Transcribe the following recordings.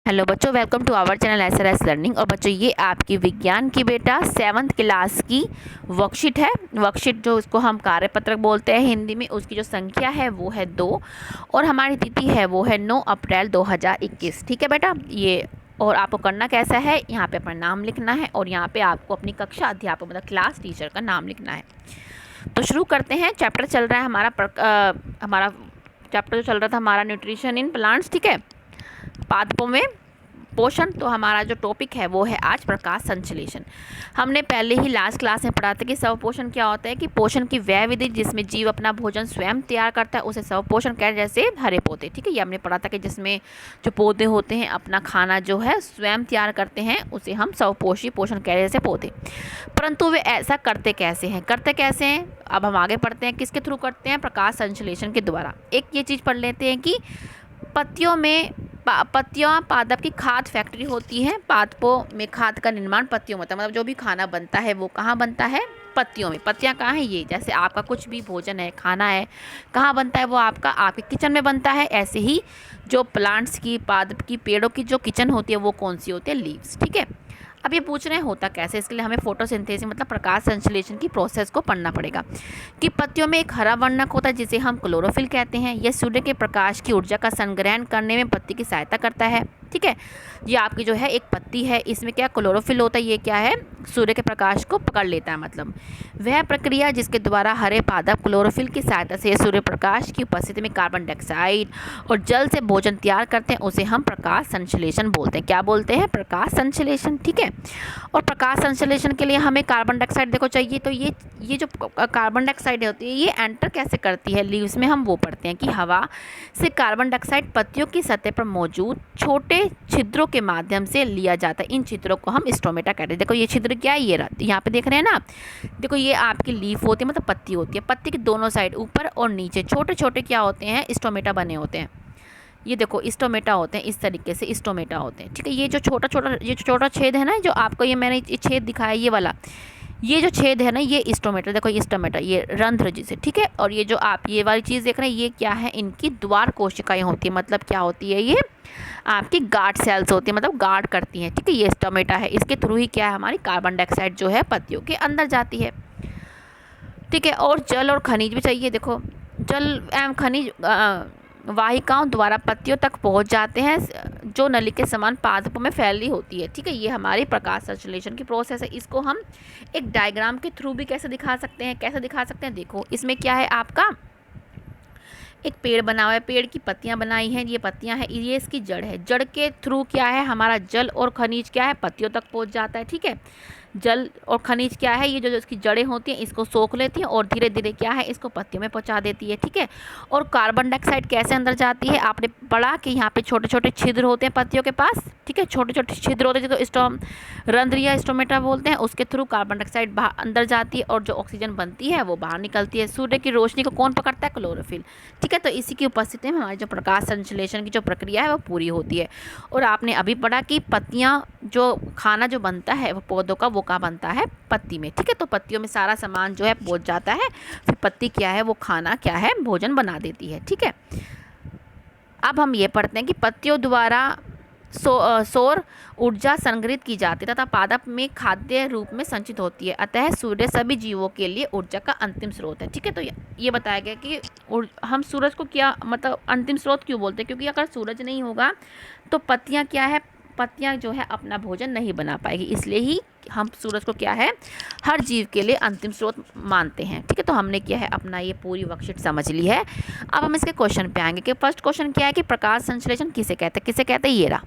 Hello बच्चों, welcome to our channel SRS learning. और बच्चों, ये आपकी विज्ञान की बेटा 7th क्लास की वर्कशीट है। वर्कशीट जो उसको हम कार्यपत्रक बोलते हैं हिंदी में, उसकी जो संख्या है वो है 2 और हमारी तिथि है वो है 9 अप्रैल 2021। ठीक है बेटा, ये और आपको करना कैसा है, यहाँ पे अपना नाम लिखना है और यहाँ पे आपको अपनी कक्षा अध्यापक मतलब क्लास टीचर का नाम लिखना है। तो शुरू करते हैं। चैप्टर चल रहा है हमारा चैप्टर जो चल रहा था हमारा न्यूट्रिशन इन प्लांट्स। ठीक है, पादपों में पोषण। तो हमारा जो टॉपिक है वो है आज प्रकाश संश्लेषण। हमने पहले ही लास्ट क्लास में पढ़ा था कि स्वपोषण क्या होता है, कि पोषण की वह विधि जिसमें जीव अपना भोजन स्वयं तैयार करता है उसे स्वपोषण कहते हैं। जैसे हरे पौधे, ठीक है, ये हमने पढ़ा था कि जिसमें जो पौधे होते हैं अपना खाना जो है स्वयं तैयार करते हैं उसे हम स्वपोषी पोषण कहते हैं, जैसे पौधे। परंतु वे ऐसा करते कैसे हैं, अब हम आगे पढ़ते हैं। किसके थ्रू करते हैं? प्रकाश संश्लेषण के द्वारा। एक ये चीज़ पढ़ लेते हैं कि पत्तियां पादप की खाद फैक्ट्री होती है। पादपों में खाद का निर्माण पत्तियों में होता है, मतलब जो भी खाना बनता है वो कहाँ बनता है? पत्तियों में। पत्तियां कहाँ है? ये जैसे आपका कुछ भी भोजन है, खाना है, कहाँ बनता है? वो आपके किचन में बनता है। ऐसे ही जो प्लांट्स की, पादप की, पेड़ों की जो किचन होती है वो कौन सी होती है? लीव्स। ठीक है, अब ये पूछ रहे हैं होता कैसे, इसके लिए हमें फोटोसिंथेसिस मतलब प्रकाश संश्लेषण की प्रोसेस को पढ़ना पड़ेगा। कि पत्तियों में एक हरा वर्णक होता है जिसे हम क्लोरोफिल कहते हैं। यह सूर्य के प्रकाश की ऊर्जा का संग्रहण करने में पत्ती की सहायता करता है। ठीक है, ये आपकी जो है एक पत्ती है, इसमें क्या क्लोरोफिल होता है, ये क्या है? सूर्य के प्रकाश को पकड़ लेता है। मतलब वह प्रक्रिया जिसके द्वारा हरे पादप क्लोरोफिल की सहायता से सूर्य प्रकाश की उपस्थिति में कार्बन डाइऑक्साइड और जल से भोजन तैयार करते हैं उसे हम प्रकाश संश्लेषण बोलते हैं। क्या बोलते हैं? प्रकाश संश्लेषण। ठीक है, और प्रकाश संश्लेषण के लिए हमें कार्बन डाइऑक्साइड देखो चाहिए। तो ये जो कार्बन डाइऑक्साइड होती है ये एंटर कैसे करती है लीव्स में? हम वो पढ़ते हैं कि हवा से कार्बन डाइऑक्साइड पत्तियों की सतह पर मौजूद छोटे छिद्रों के माध्यम से लिया जाता है। इन छिद्रों को हम स्टोमेटा कहते हैं। देखो ये छिद्र क्या है, ये यहाँ पे देख रहे हैं ना। देखो ये आपकी लीफ होती है, मतलब पत्ती होती है। पत्ती के दोनों साइड ऊपर और नीचे छोटे छोटे क्या होते हैं? स्टोमेटा बने होते हैं। ये देखो स्टोमेटा होते हैं, इस तरीके से स्टोमेटा होते हैं। ठीक है, ये जो छोटा छेद है ना, जो आपको ये मैंने छेद दिखाया ये वाला, ये जो छेद है ना ये स्टोमेटा। देखो ये स्टोमेटा, ये रंध्र जिसे, ठीक है। और ये जो आप ये वाली चीज़ देख रहे हैं ये क्या है? इनकी द्वार कोशिकाएं होती है। मतलब क्या होती है? ये आपकी गार्ड सेल्स होती है, मतलब गार्ड करती हैं। ठीक है, ये स्टोमेटा है, इसके थ्रू ही क्या है हमारी कार्बन डाइऑक्साइड जो है पत्तियों के अंदर जाती है। ठीक है, और जल और खनिज भी चाहिए। देखो जल एवं खनिज वाहिकाओं द्वारा पत्तियों तक पहुंच जाते हैं जो नली के समान पादपों में फैली होती है। ठीक है, ये हमारी प्रकाश संश्लेषण की प्रोसेस है। इसको हम एक डायग्राम के थ्रू भी कैसे दिखा सकते हैं? देखो इसमें क्या है, आपका एक पेड़ बना हुआ है, पेड़ की पत्तियां बनाई हैं, ये पत्तियां हैं, ये इसकी जड़ है। जड़ के थ्रू क्या है हमारा जल और खनिज क्या है? पत्तियों तक पहुंच जाता है। ठीक है, जल और खनिज क्या है? ये जो इसकी जड़ें होती हैं इसको सोख लेती हैं और धीरे धीरे क्या है इसको पत्तियों में पहुंचा देती है। ठीक है, और कार्बन डाइऑक्साइड कैसे अंदर जाती है? आपने पढ़ा कि यहाँ पे छोटे छोटे छिद्र होते हैं पत्तियों के पास। ठीक है, छोटे छोटे छिद्र होते हैं जिसको रंध्र या स्टोमेटा बोलते हैं। उसके थ्रू कार्बन डाइऑक्साइड अंदर जाती है और जो ऑक्सीजन बनती है वो बाहर निकलती है। सूर्य की रोशनी को कौन पकड़ता है? क्लोरोफिल। ठीक है, तो इसी की उपस्थिति में हमारी जो प्रकाश संश्लेषण की जो प्रक्रिया है वो पूरी होती है। और आपने अभी पढ़ा कि पत्तियां जो खाना जो बनता है वो पौधों का, वो कहाँ बनता है? पत्ती में। ठीक है, तो पत्तियों में सारा सामान जो है पहुंच जाता है, फिर पत्ती क्या है? वो खाना क्या है? भोजन बना देती है। ठीक है, अब हम ये पढ़ते हैं कि पत्तियों द्वारा सौर ऊर्जा संग्रहित की जाती है तथा पादप में खाद्य रूप में संचित होती है। अतः सूर्य सभी जीवों के लिए ऊर्जा का अंतिम स्रोत है। ठीक है, तो ये बताया गया कि हम सूरज को क्या मतलब अंतिम स्रोत क्यों बोलते हैं? क्योंकि अगर सूरज नहीं होगा तो पत्तियां क्या है? पत्तियां जो है अपना भोजन नहीं बना पाएगी, इसलिए ही हम सूरज को क्या है हर जीव के लिए अंतिम स्रोत मानते हैं। ठीक है, तो हमने क्या है अपना ये पूरी वर्कशीट समझ ली है। अब हम इसके क्वेश्चन पे आएंगे कि फर्स्ट क्वेश्चन क्या है कि प्रकाश संश्लेषण किसे कहते हैं? ये रहा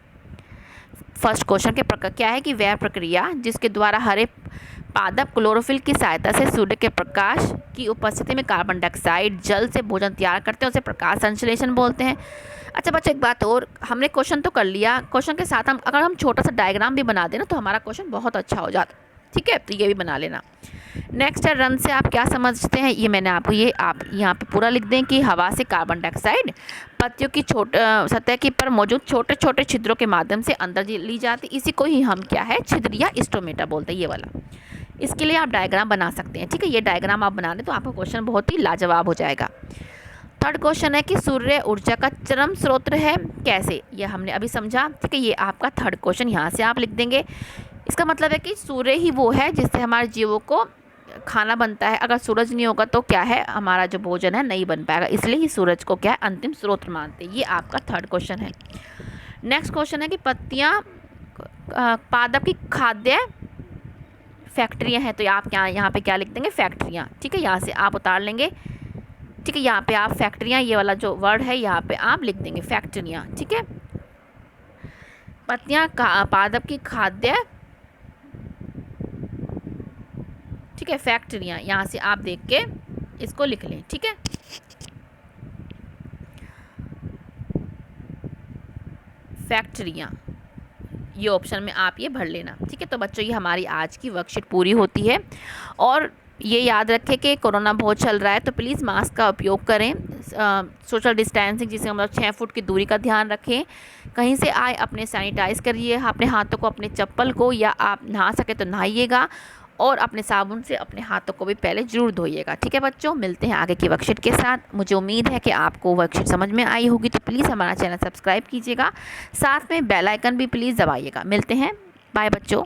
फर्स्ट क्वेश्चन के क्या है कि वह प्रक्रिया जिसके द्वारा हरे पादप क्लोरोफिल की सहायता से सूर्य के प्रकाश की उपस्थिति में कार्बन डाइऑक्साइड जल से भोजन तैयार करते हैं उसे प्रकाश संश्लेषण बोलते हैं। अच्छा बच्चों, एक बात और, हमने क्वेश्चन तो कर लिया, क्वेश्चन के साथ हम अगर हम छोटा सा डायग्राम भी बना देना तो हमारा क्वेश्चन बहुत अच्छा हो जाता। ठीक है, तो ये भी बना लेना। नेक्स्ट है रन से आप क्या समझते हैं? ये मैंने आपको आप यहाँ पे पूरा लिख दें कि हवा से कार्बन डाइऑक्साइड पत्तियों की सतह की पर मौजूद छोटे छोटे छिद्रों के माध्यम से अंदर ली जाती, इसी को ही हम क्या है छिद्र या स्टोमेटा बोलते हैं, ये वाला। इसके लिए आप डायग्राम बना सकते हैं। ठीक है, ये डायग्राम आप बना लें तो आपका क्वेश्चन बहुत ही लाजवाब हो जाएगा। थर्ड क्वेश्चन है कि सूर्य ऊर्जा का चरम स्रोत है, कैसे? ये हमने अभी समझा, ठीक है। ये आपका थर्ड क्वेश्चन यहाँ से आप लिख देंगे। इसका मतलब है कि सूर्य ही वो है जिससे हमारे जीवों को खाना बनता है। अगर सूरज नहीं होगा तो क्या है, हमारा जो भोजन है नहीं बन पाएगा, इसलिए ही सूरज को क्या है, अंतिम स्रोत मानते हैं। ये आपका थर्ड क्वेश्चन है। नेक्स्ट क्वेश्चन है कि पत्तियाँ पादप की खाद्य फैक्ट्रियाँ हैं, तो आप यहाँ पे क्या लिख देंगे, फैक्ट्रियाँ, ठीक है। यहाँ से आप उतार लेंगे, ठीक है। यहाँ पे आप फैक्ट्रियाँ, ये वाला जो वर्ड है यहाँ पे आप लिख देंगे फैक्ट्रियाँ, ठीक है। पत्तियाँ पादप की खाद्य, ठीक है, फैक्ट्रियाँ, यहाँ से आप देख के इसको लिख लें, ठीक है। फैक्ट्रियाँ, ये ऑप्शन में आप ये भर लेना, ठीक है। तो बच्चों ये हमारी आज की वर्कशीट पूरी होती है। और ये याद रखें कि कोरोना बहुत चल रहा है, तो प्लीज़ मास्क का उपयोग करें, सोशल डिस्टेंसिंग जिसे हम लोग 6 फुट की दूरी का ध्यान रखें। कहीं से आए अपने सैनिटाइज़ करिए अपने हाथों को, अपने चप्पल को, या आप नहा सके तो नहाइएगा, और अपने साबुन से अपने हाथों को भी पहले ज़रूर धोइएगा, ठीक है बच्चों। मिलते हैं आगे की वर्कशीट के साथ। मुझे उम्मीद है कि आपको वर्कशीट समझ में आई होगी, तो प्लीज़ हमारा चैनल सब्सक्राइब कीजिएगा, साथ में बेल आइकन भी प्लीज़ दबाइएगा। मिलते हैं, बाय बच्चों।